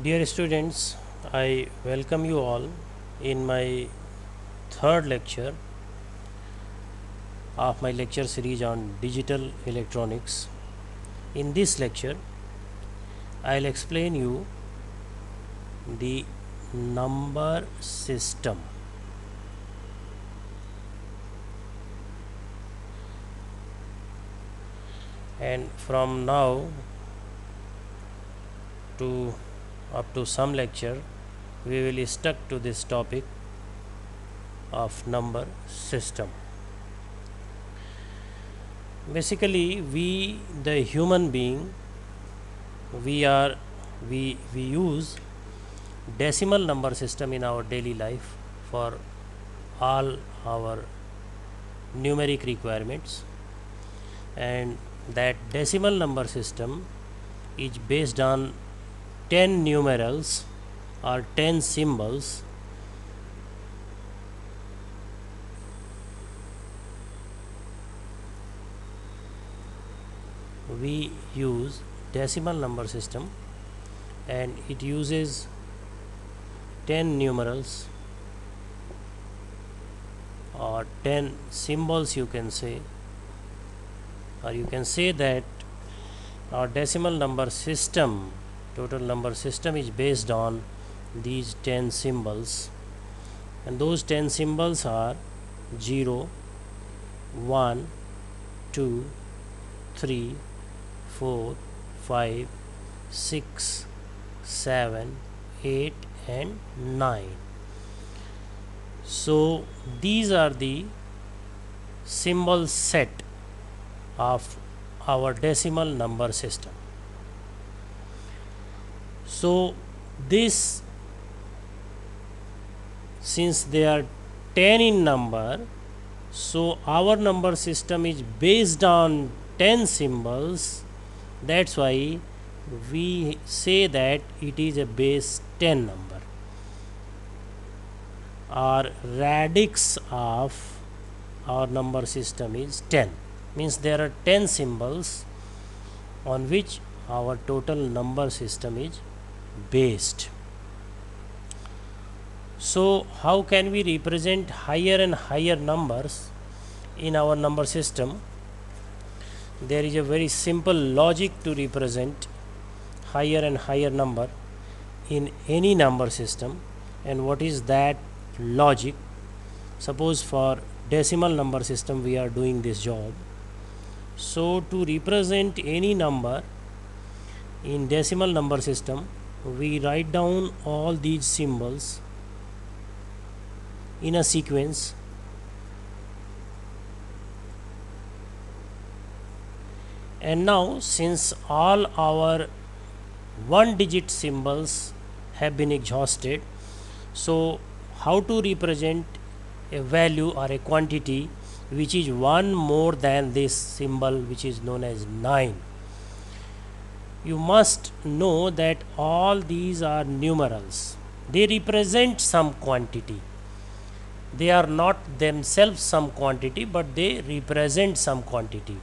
Dear students, I welcome you all in my third lecture of my lecture series on digital electronics. In this lecture, I'll explain you the number system. And from now to up to some lecture, we will stuck to this topic of number system. Basically, we the human being we are we use decimal number system in our daily life for all our numeric requirements, and that decimal number system is based on 10 numerals or 10 symbols. We use decimal number system and it uses 10 numerals or 10 symbols, you can say, or you can say that our decimal number system, total number system, is based on these 10 symbols, and those 10 symbols are 0, 1, 2, 3, 4, 5, 6, 7, 8, and 9. So these are the symbol set of our decimal number system. So this, since they are 10 in number, so our number system is based on 10 symbols. That's why we say that it is a base 10 number. Our radix of our number system is 10, means there are 10 symbols on which our total number system is based. So how can we represent higher and higher numbers in our number system? There is a very simple logic to represent higher and higher number in any number system. And what is that logic? Suppose for decimal number system we are doing this job. So to represent any number in decimal number system, we write down all these symbols in a sequence, and now since all our one digit symbols have been exhausted, so how to represent a value or a quantity which is one more than this symbol, which is known as 9? You must know that all these are numerals. They represent some quantity. They are not themselves some quantity, but they represent some quantity.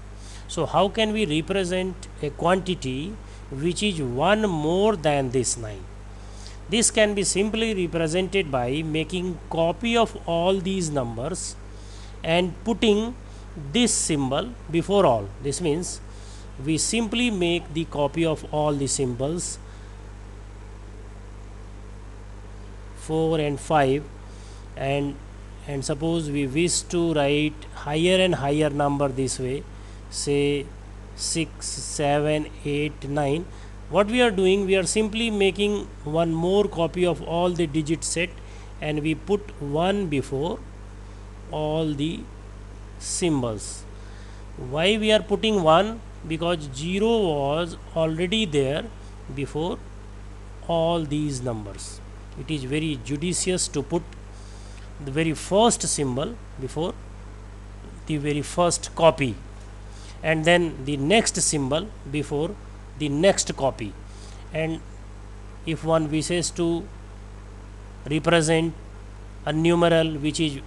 So how can we represent a quantity which is one more than this 9? This can be simply represented by making copy of all these numbers and putting this symbol before all. This means we simply make the copy of all the symbols 4 and 5, and suppose we wish to write higher and higher number this way, say 6, 7, 8, 9. What we are doing, we are simply making one more copy of all the digit set and we put 1 before all the symbols. Why we are putting 1? Because 0 was already there before all these numbers. It is very judicious to put the very first symbol before the very first copy, and then the next symbol before the next copy. And if one wishes to represent a numeral which is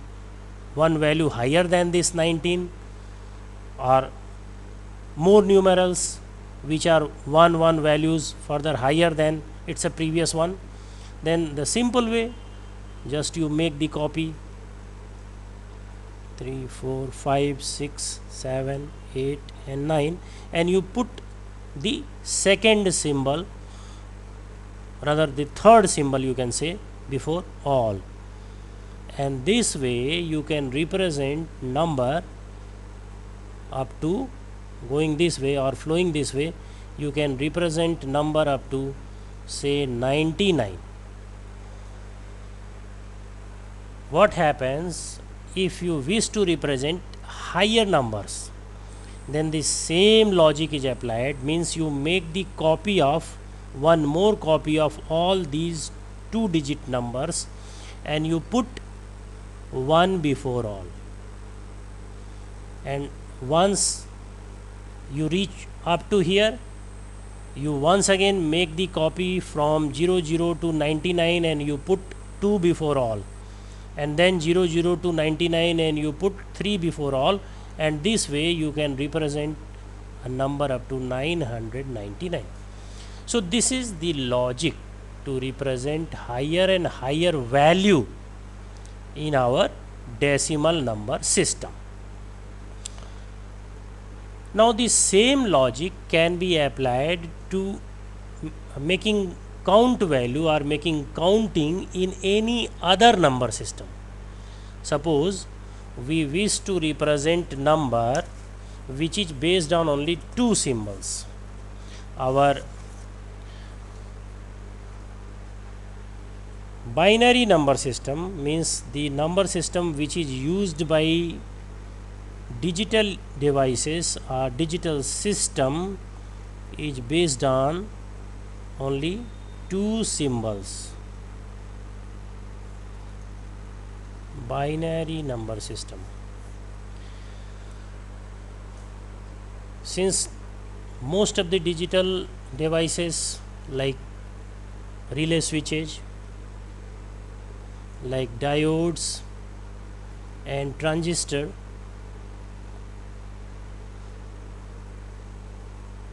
one value higher than this 19 or more numerals, which are 1 values further higher than its a previous one. Then the simple way, just you make the copy 3, 4, 5, 6, 7, 8 and 9, and you put the second symbol, rather the third symbol you can say, before all, and this way you can represent number up to going this way or flowing this way. You can represent number up to say 99. What happens if you wish to represent higher numbers? Then the same logic is applied, means you make the copy of one more copy of all these 2-digit numbers and you put 1 before all, and once you reach up to here, you once again make the copy from 00 to 99 and you put 2 before all, and then 00 to 99 and you put 3 before all, and this way you can represent a number up to 999. So this is the logic to represent higher and higher value in our decimal number system. Now the same logic can be applied to making count value or making counting in any other number system. Suppose we wish to represent number which is based on only 2 symbols. Our binary number system means the number system which is used by digital devices or digital system is based on only 2 symbols. Binary number system. Since most of the digital devices like relay switches, like diodes and transistor,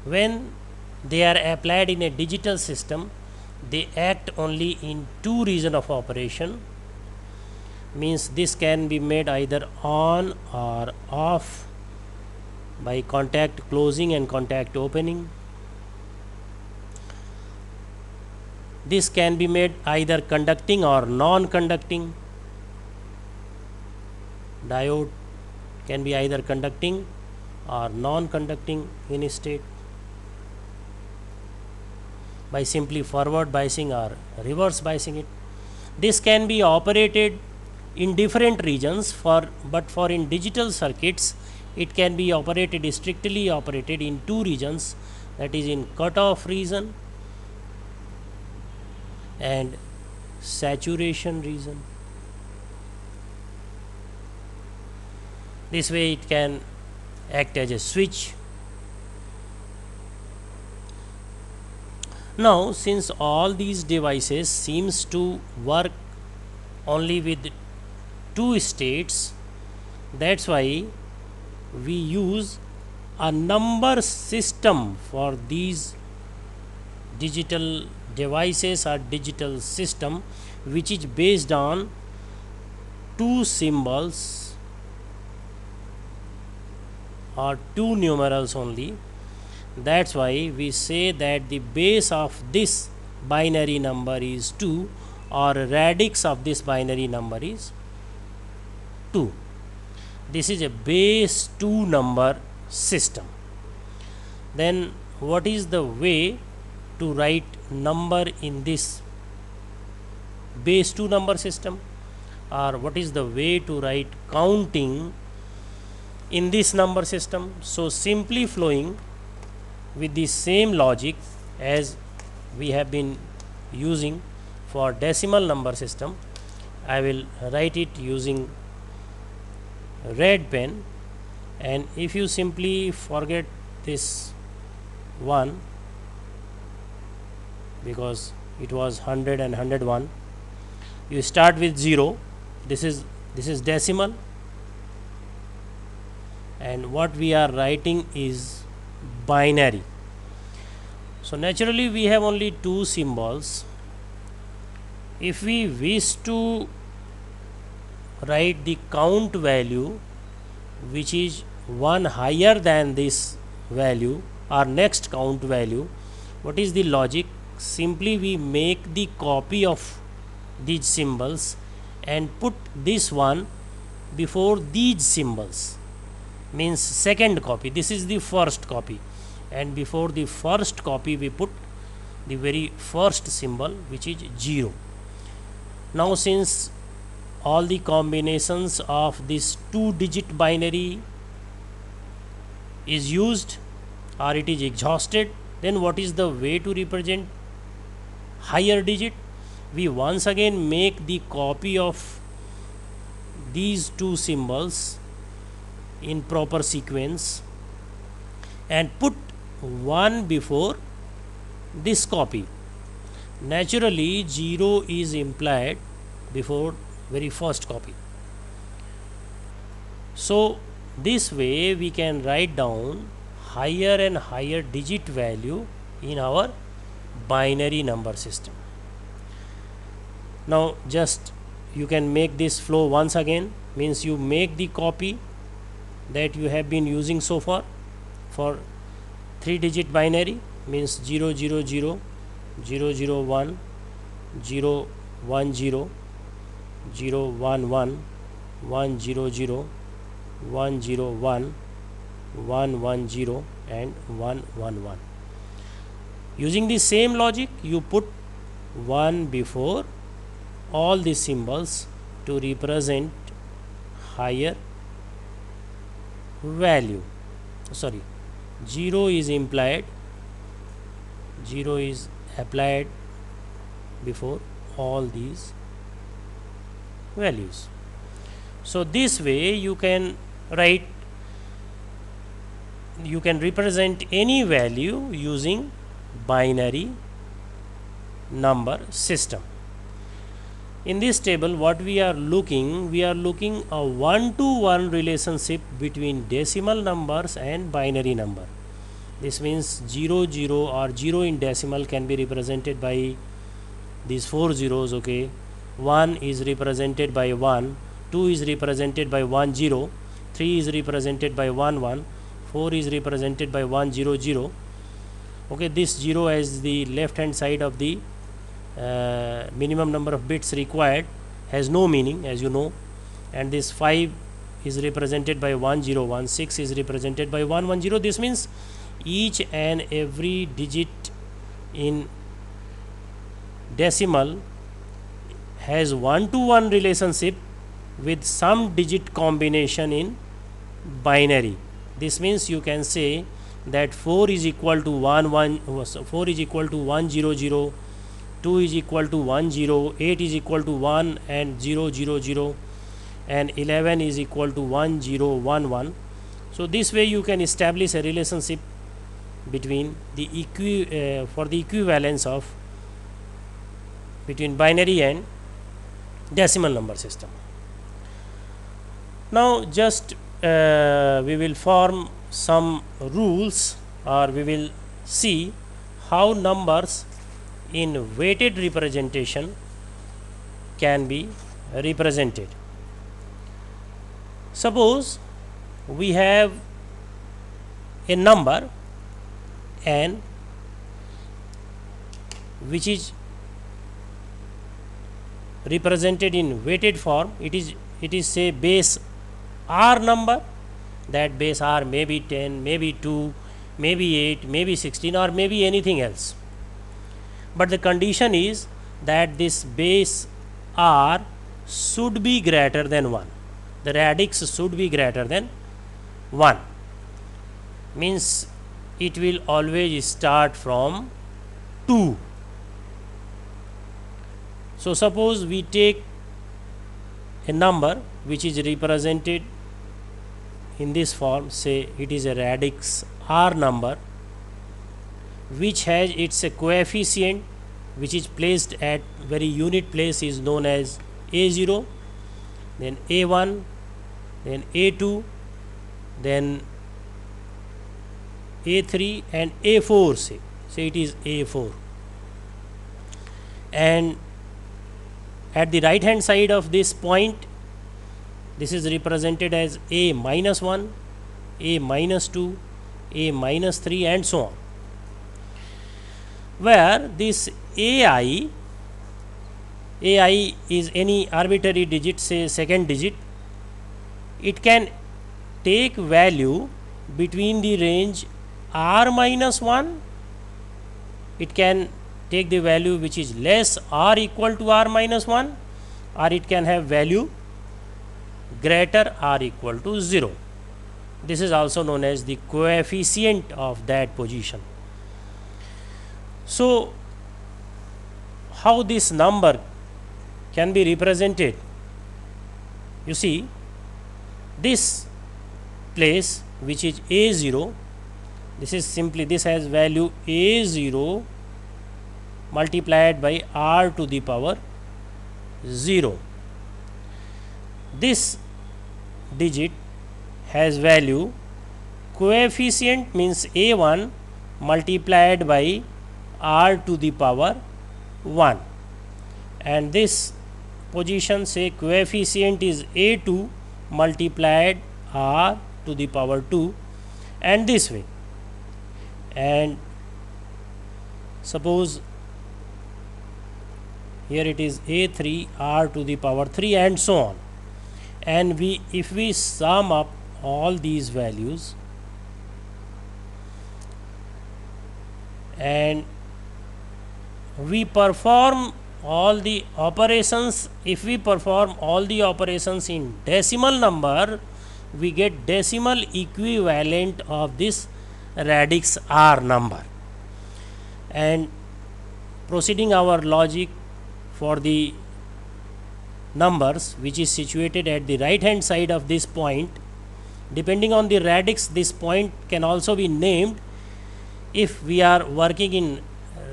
when they are applied in a digital system, they act only in 2 regions of operation, means this can be made either on or off by contact closing and contact opening. This can be made either conducting or non-conducting. Diode can be either conducting or non-conducting in state by simply forward biasing or reverse biasing it. This can be operated in different regions, but for in digital circuits it can be operated strictly operated in 2 regions, that is in cutoff region and saturation region. This way it can act as a switch. Now since all these devices seems to work only with 2 states, that's why we use a number system for these digital devices or digital system which is based on 2 symbols or 2 numerals only. That's why we say that the base of this binary number is 2 or radix of this binary number is 2. This is a base 2 number system. Then what is the way to write number in this base 2 number system, or what is the way to write counting in this number system? So simply flowing with the same logic as we have been using for decimal number system, I will write it using red pen, and if you simply forget this 1 because it was 100 and 101, you start with 0. This is decimal, and what we are writing is binary. So naturally we have only two symbols. If we wish to write the count value which is one higher than this value or next count value, what is the logic? Simply we make the copy of these symbols and put this one before these symbols, means second copy. This is the first copy, and before the first copy we put the very first symbol which is 0. Now since all the combinations of this 2-digit binary is used or it is exhausted, then what is the way to represent higher digit? We once again make the copy of these two symbols in proper sequence and put one before this copy. Naturally 0 is implied before very first copy. So this way we can write down higher and higher digit value in our binary number system. Now just you can make this flow once again, means you make the copy that you have been using so far for 3-digit binary, means 0 0 0 0 0 1 0 1 0 0 1 1 1 0 0 1 0 1 1 1 0 and 1 1 1. Using the same logic you put 1 before all these symbols to represent higher value. 0 is implied, 0 is applied before all these values. So this way you can represent any value using binary number system. In this table what we are looking a 1-to-1 relationship between decimal numbers and binary number. This means 0 0 or 0 in decimal can be represented by these 4 zeros. Okay, 1 is represented by 1, 2 is represented by 1 0, 3 is represented by 1 1, 4 is represented by 1 0 0. Okay, this 0 as the left hand side of the minimum number of bits required has no meaning, as you know, and this 5 is represented by 1 0 1, 6 is represented by 1 1 0. This means each and every digit in decimal has 1-to-1 relationship with some digit combination in binary. This means you can say that 4 is equal to 1 1, 4 is equal to 1 0 0, 2 is equal to 1 0, 8 is equal to 1 and 0 0 0, and 11 is equal to 1 0 1 1. So this way you can establish a relationship between the for the equivalence of between binary and decimal number system. Now just we will form some rules, or we will see how numbers in weighted representation can be represented. Suppose we have a number n which is represented in weighted form. It is say base r number. That base r may be 10, maybe 2, maybe 8, maybe 16, or maybe anything else. But the condition is that this base r should be greater than 1. The radix should be greater than 1. Means it will always start from 2. So suppose we take a number which is represented in this form, say it is a radix r number which has its a coefficient which is placed at very unit place is known as a0, then a1, then a2, then a3 and a4, say say it is A4, and at the right hand side of this point, this is represented as A minus 1, A minus 2, A minus 3, and so on, where this AI is any arbitrary digit, say second digit. It can take value between the range r minus 1, it can take the value which is less or equal to r minus 1, or it can have value greater or equal to 0. This is also known as the coefficient of that position. So, how this number can be represented? You see, this place which is A0, this is simply, this has value A0 multiplied by r to the power 0. This digit has value coefficient, means A1 multiplied by r to the power 1, and this position, say coefficient is A2 multiplied r to the power 2, and this way. And suppose here it is A3 r to the power 3, and so on. And if we sum up all these values and we perform all the operations, if we perform all the operations in decimal number, we get decimal equivalent of this radix r number. And proceeding our logic for the numbers which is situated at the right hand side of this point, depending on the radix, this point can also be named. If we are working in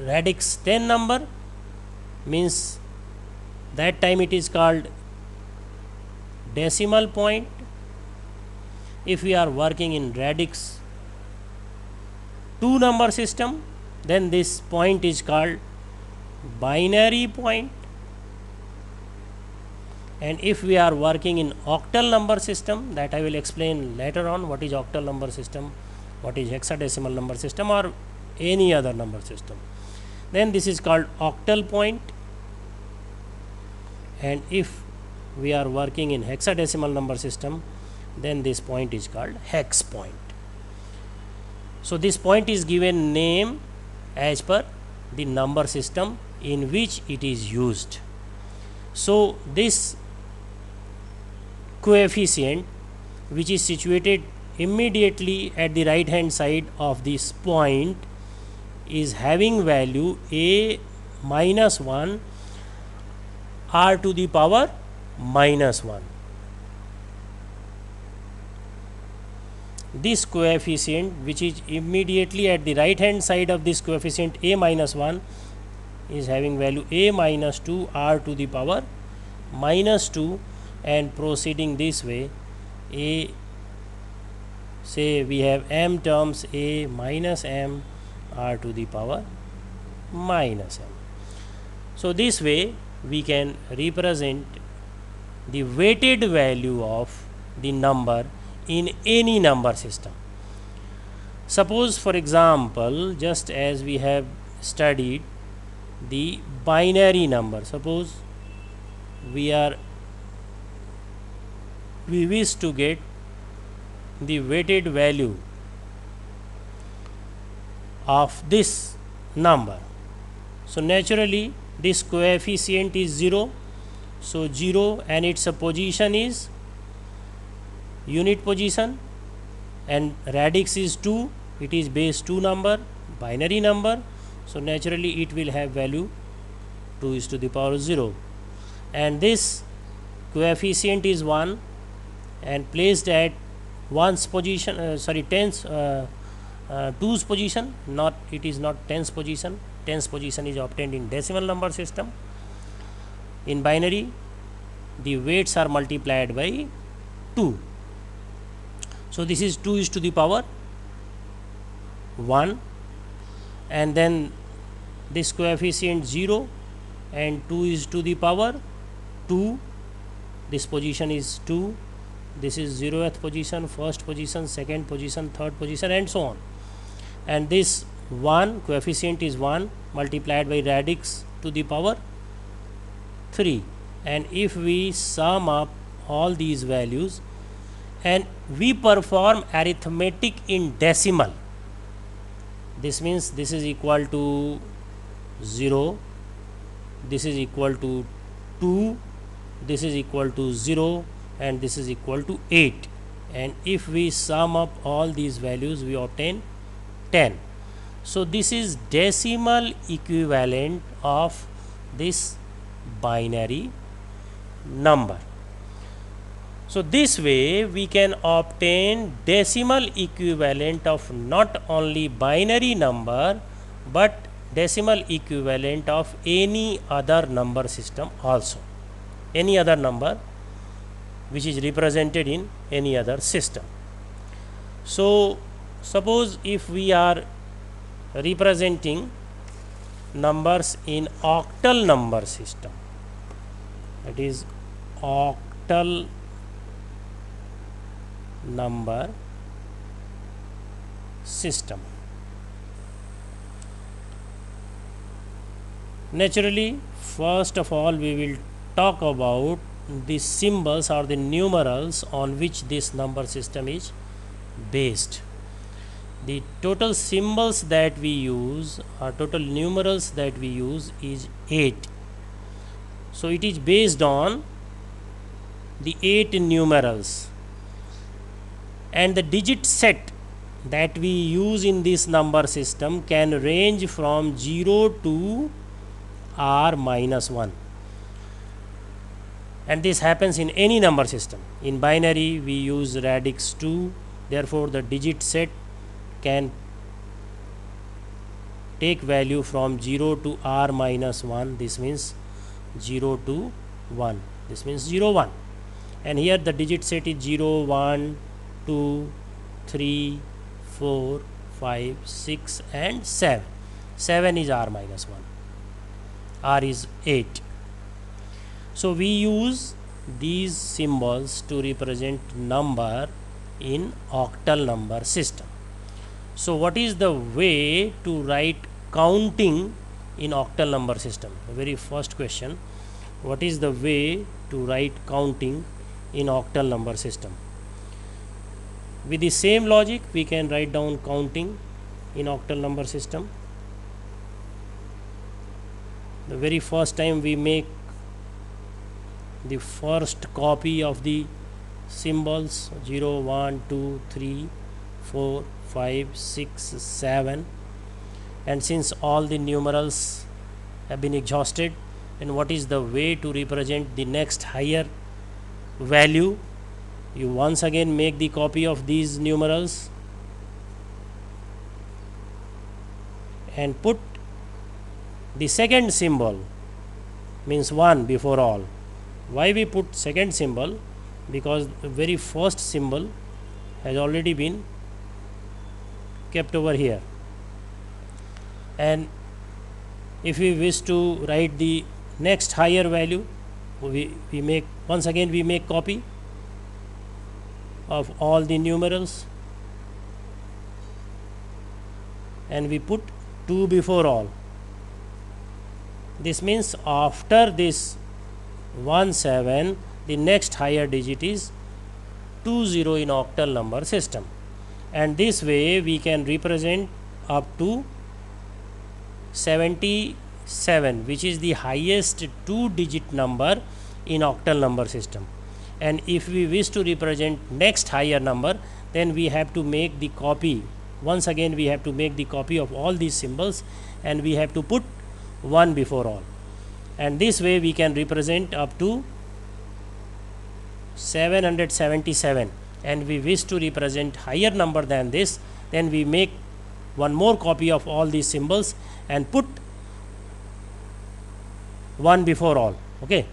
radix 10 number, means that time it is called decimal point. If we are working in radix 2 number system, then this point is called binary point. And if we are working in octal number system, that I will explain later on, what is octal number system, what is hexadecimal number system, or any other number system, then this is called octal point. And if we are working in hexadecimal number system, then this point is called hex point. So this point is given name as per the number system in which it is used. So this coefficient which is situated immediately at the right hand side of this point is having value a minus 1 r to the power minus 1. This coefficient which is immediately at the right hand side of this coefficient a minus 1 is having value a minus 2 r to the power minus 2, and proceeding this way, a, say we have m terms, a minus m r to the power minus m. So this way we can represent the weighted value of the number in any number system. Suppose, for example, just as we have studied the binary number, suppose we wish to get the weighted value of this number. So naturally this coefficient is 0, so 0 and its position is unit position, and radix is 2, it is base 2 number, binary number, so naturally it will have value 2 is to the power 0, and this coefficient is 1 and placed at 1's position, 2's position, not, it is not 10's position. 10's position is obtained in decimal number system. In binary the weights are multiplied by 2. So this is 2 is to the power 1, and then this coefficient 0 and 2 is to the power 2. This position is 2, this is 0th position, first position, second position, third position, and so on. And this 1 coefficient is 1 multiplied by radix to the power 3. And if we sum up all these values and we perform arithmetic in decimal, this means this is equal to 0, this is equal to 2, this is equal to 0, and this is equal to 8. And if we sum up all these values, we obtain 10. So this is decimal equivalent of this binary number. So this way we can obtain decimal equivalent of not only binary number but decimal equivalent of any other number system also, any other number which is represented in any other system. So suppose if we are representing numbers in octal number system, that is octal number system. Naturally, first of all we will talk about the symbols or the numerals on which this number system is based. The total symbols that we use or total numerals that we use is 8. So it is based on the 8 numerals, and the digit set that we use in this number system can range from 0 to r minus 1, and this happens in any number system. In binary we use radix 2, therefore the digit set can take value from 0 to r minus 1, this means 0 to 1, this means 0 1, and here the digit set is 0 1 2 3 4 5 6 and 7. 7 is r minus 1, r is 8. So we use these symbols to represent number in octal number system. So what is the way to write counting in octal number system? The very first question, what is the way to write counting in octal number system? With the same logic we can write down counting in octal number system. The very first time we make the first copy of the symbols 0 1 2 3 4 5 6 7, and since all the numerals have been exhausted, then what is the way to represent the next higher value? You once again make the copy of these numerals and put the second symbol, means 1 before all. Why we put second symbol? Because the very first symbol has already been kept over here, and if we wish to write the next higher value, we make once again we make copy of all the numerals and we put 2 before all. This means after this 1 7, the next higher digit is 20 in octal number system, and this way we can represent up to 77, which is the highest 2-digit number in octal number system. And if we wish to represent next higher number, then we have to make the copy, once again we have to make the copy of all these symbols and we have to put 1 before all, and this way we can represent up to 777, and we wish to represent higher number than this, then we make one more copy of all these symbols and put 1 before all. Okay,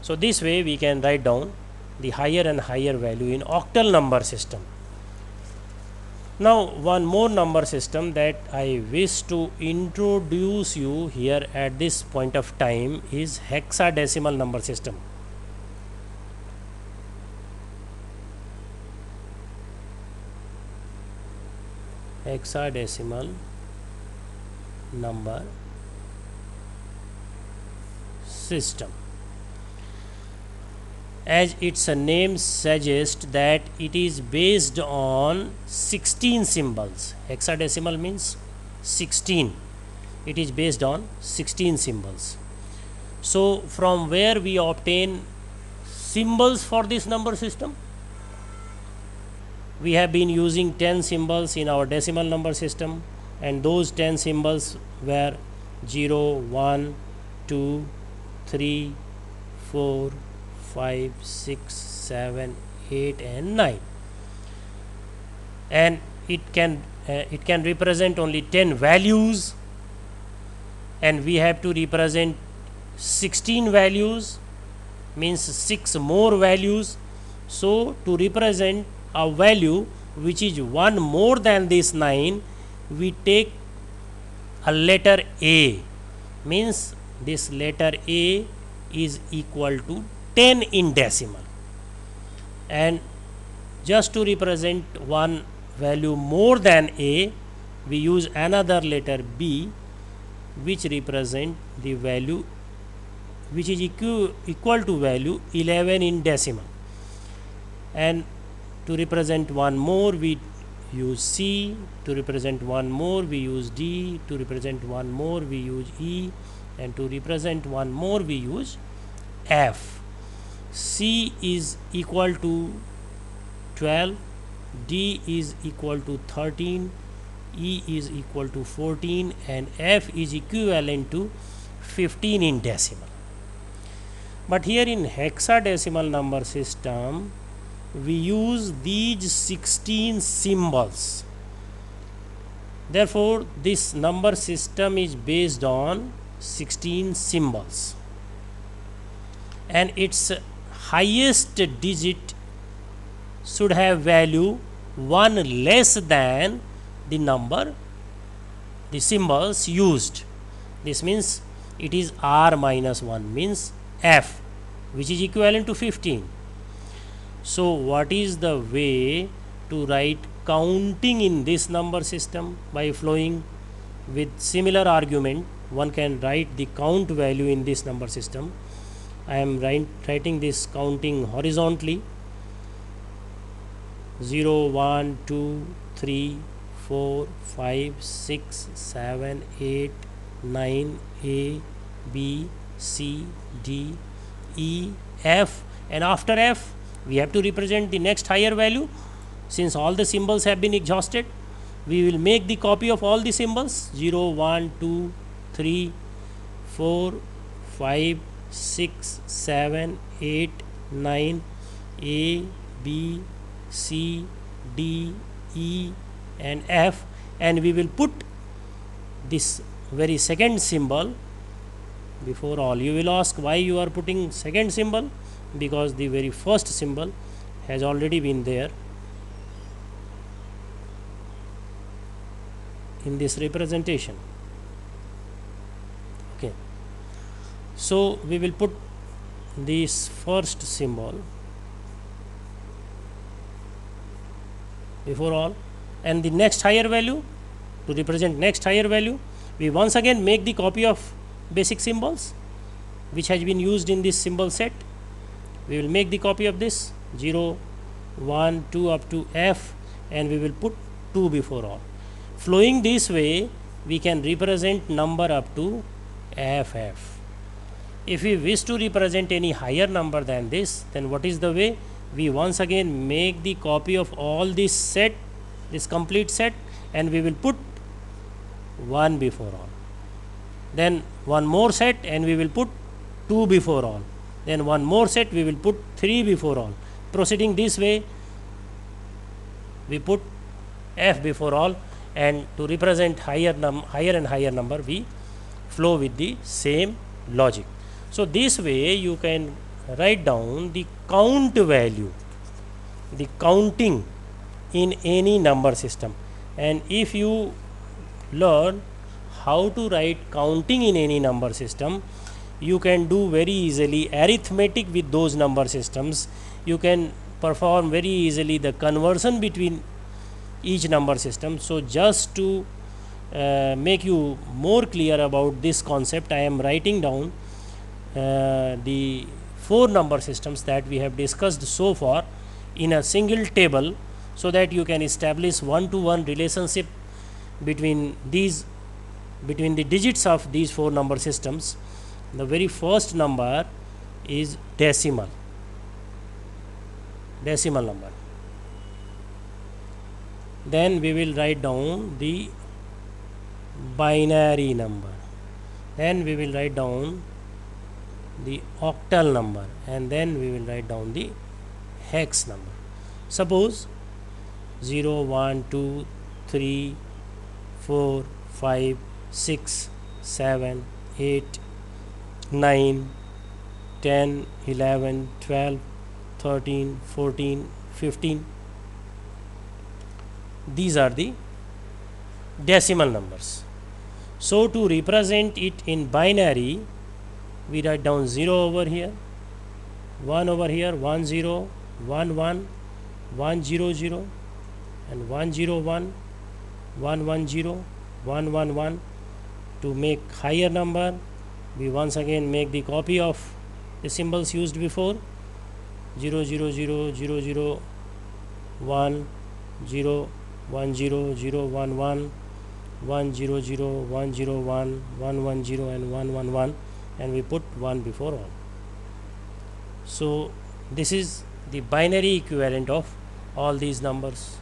so this way we can write down the higher and higher value in octal number system. Now one more number system that I wish to introduce you here at this point of time is hexadecimal number system. Hexadecimal number system. As its name suggests that it is based on 16 symbols. Hexadecimal means 16. It is based on 16 symbols. So from where we obtain symbols for this number system? We have been using 10 symbols in our decimal number system, and those 10 symbols were 0, 1, 2, 3, 4, 5, 6, 7, 8 and 9, and it can represent only 10 values, and we have to represent 16 values, means 6 more values. So to represent a value which is one more than this 9, we take a letter A, means this letter A is equal to 10 in decimal, and just to represent one value more than A, we use another letter B which represent the value which is equal to value 11 in decimal, and to represent one more we use C, to represent one more we use D, to represent one more we use E, and to represent one more we use F. C is equal to 12, D is equal to 13, E is equal to 14, and F is equivalent to 15 in decimal. But here in hexadecimal number system, we use these 16 symbols. Therefore, this number system is based on 16 symbols, and its highest digit should have value 1 less than the number, the symbols used. This means it is R minus 1, means F, which is equivalent to 15. So what is the way to write counting in this number system? By flowing with similar argument, one can write the count value in this number system. I am writing this counting horizontally: 0, 1, 2, 3, 4, 5, 6, 7, 8, 9, A, B, C, D, E, F, and after F we have to represent the next higher value. Since all the symbols have been exhausted, we will make the copy of all the symbols: 0, 1, 2, 3, 4, 5, 6, 7, 8, 9, A, B, C, D, E and F, and we will put this very second symbol before all. You will ask why you are putting second symbol? Because the very first symbol has already been there in this representation. Okay, so we will put this first symbol before all, and the next higher value, to represent next higher value, we once again make the copy of basic symbols which has been used in this symbol set. We will make the copy of this 0, 1, 2 up to F, and we will put 2 before all. Flowing this way, we can represent number up to FF. If we wish to represent any higher number than this, then what is the way? We once again make the copy of all this set, this complete set, and we will put 1 before all. Then one more set, and we will put 2 before all. Then one more set, we will put 3 before all. Proceeding this way, we put F before all, and to represent higher and higher number, we flow with the same logic. So this way you can write down the count value, the counting in any number system. And if you learn how to write counting in any number system, you can do very easily arithmetic with those number systems. You can perform very easily the conversion between each number system. So just to make you more clear about this concept, I am writing down the 4 number systems that we have discussed so far in a single table, so that you can establish one-to-one relationship between the digits of these 4 number systems. The very first number is decimal number. Then we will write down the binary number. Then we will write down the octal number, and then we will write down the hex number. Suppose 0, 1, 2, 3, 4, 5, 6, 7, 8, 9, 10, 11, 12, 13, 14, 15. These are the decimal numbers. So to represent it in binary, we write down 0 over here, 1 over here, 1 0, 1 1, 1 0 0, and 1 0 1, 1 1 0, 1 1 1. To make higher number, we once again make the copy of the symbols used before: 0 0 0, 0 0, 1 0, 1 0, 0 1 1, 1 0 0, 1 0 1, 1 1 0, and 1 1 1, and we put 1 before all. So this is the binary equivalent of all these numbers.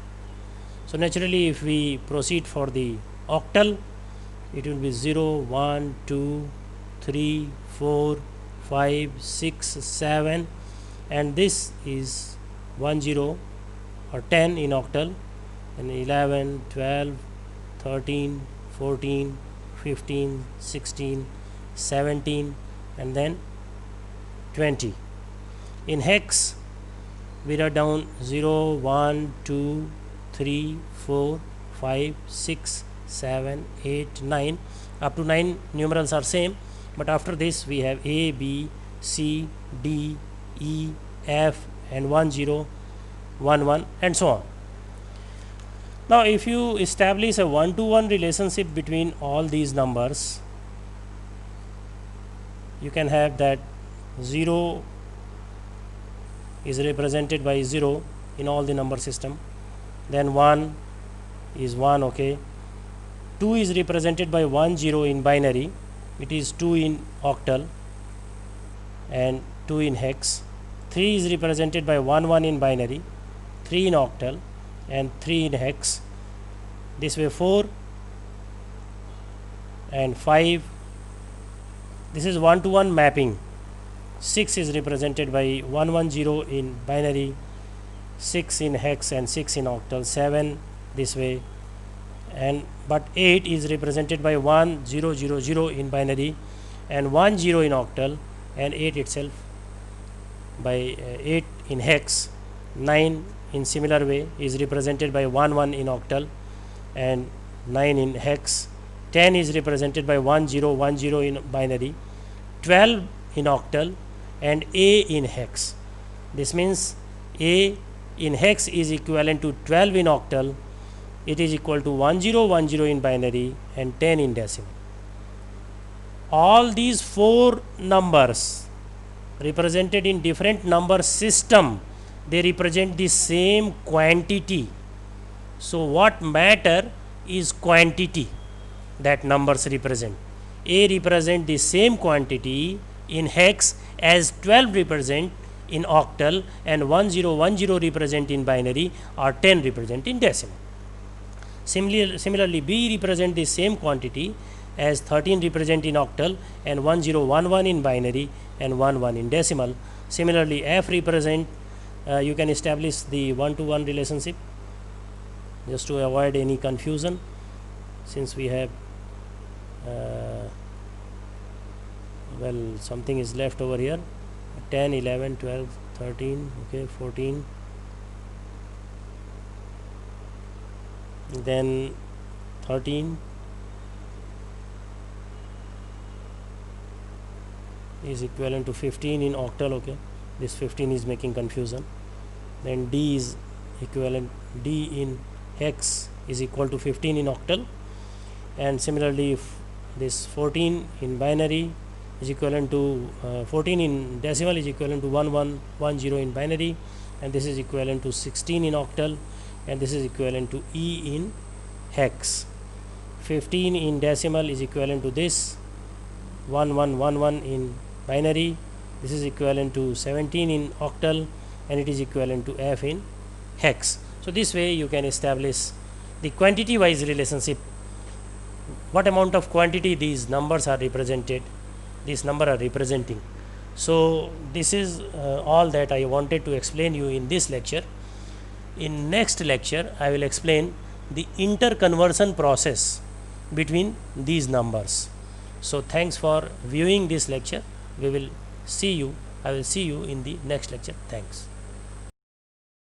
So naturally, if we proceed for the octal, it will be 0, 1, 2, 3, 4, 5, 6, 7, and this is 1 0 or 10 in octal, and 11, 12, 13, 14, 15, 16, 17, and then 20. In hex, we write down 0, 1, 2, 3, 4, 5, 6, 7, 8, 9. Up to 9 numerals are same, but after this we have A, B, C, D, E, F, and 1 0, 1 1, and so on. Now if you establish a one-to-one relationship between all these numbers, you can have that 0 is represented by 0 in all the number system, then 1 is 1, okay. 2 is represented by 1 0 in binary, it is 2 in octal and 2 in hex. 3 is represented by 1 1 in binary, 3 in octal and 3 in hex. This way 4 and 5. This is one-to-one mapping. 6 is represented by 1 1 0 in binary, 6 in hex and 6 in octal, 7 this way, and but 8 is represented by 1 0 0 0 in binary and 1 0 in octal, and 8 itself by 8 in hex. 9 in similar way is represented by 1 1 in octal and 9 in hex. 10 is represented by 1 0 1 0 in binary, 12 in octal and A in hex. This means A in hex is equivalent to 12 in octal, it is equal to 1 0 1 0 in binary and 10 in decimal. All these 4 numbers represented in different number system, they represent the same quantity. So what matter is quantity that numbers represent. A represent the same quantity in hex as 12 represent in octal, and 1 0 1 0 represent in binary, or 10 represent in decimal. Similarly, B represent the same quantity as 13 represent in octal and 1 0 1 1 in binary and 1 1 in decimal. Similarly, F represent, you can establish the one-to-one relationship just to avoid any confusion, since we have something is left over here: 10, 11, 12, 13, okay, 14. then 13 is equivalent to 15 in octal. Okay, this 15 is making confusion. Then D is equivalent, D in hex is equal to 15 in octal, and similarly if this 14 in binary is equivalent to 14 in decimal is equivalent to 1110 in binary, and this is equivalent to 16 in octal, and this is equivalent to E in hex. 15 in decimal is equivalent to this 1111 in binary, this is equivalent to 17 in octal, and it is equivalent to F in hex. So this way you can establish the quantity wise relationship, what amount of quantity these numbers are represented, these number are representing. So this is all that I wanted to explain you in this lecture. In next lecture I will explain the interconversion process between these numbers. So thanks for viewing this lecture. I will see you in the next lecture. Thanks.